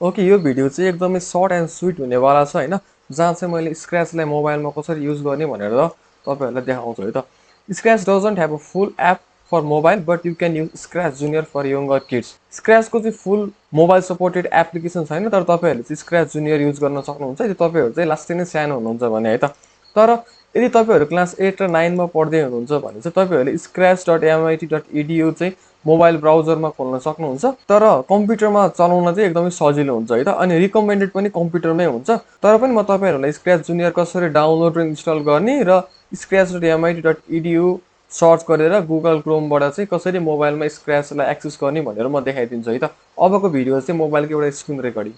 Okay, यो video चाहिँ एकदमै सर्ट एन्ड स्विट हुनेवाला छ हैन, जहाँ चाहिँ मैले स्क्रैचलाई मोबाइलमा कसरी युज गर्ने भनेर तपाईहरुलाई देखाउँछु है त। Scratch doesn't have a full app for mobile but you can use Scratch Junior for younger kids. स्क्रैचको चाहिँ फुल मोबाइल सपोर्टेड एप्लिकेसन छैन, तर तपाईहरुले चाहिँ स्क्रैच जुनियर युज गर्न सक्नुहुन्छ यदि तपाईहरु चाहिँ लास्टै नै सानो हुनुहुन्छ भने है त। तर यदि तपाईहरु क्लास 8 र 9 मा पढ्दै हुनुहुन्छ भने चाहिँ तपाईहरुले scratch.mit.edu चाहिँ मोबाइल ब्राउजरमा खोल्न सक्नुहुन्छ। तर कम्प्युटरमा चलाउन चाहिँ एकदमै सजिलो हुन्छ है त, अनि रिकमेन्डेड पनि कम्प्युटरमै हुन्छ। तर पनि म तपाईहरुलाई स्क्रैच जुनियर कसरी डाउनलोड र इन्स्टल गर्ने र scratch.mit.edu सर्च गरेर गुगल क्रोमबाट चाहिँ कसरी मोबाइलमा स्क्रैचलाई एक्सेस गर्ने भनेर म देखाइदिन्छु है त। अबको भिडियो चाहिँ मोबाइलको एउटा स्क्रिन रेकर्डिङ।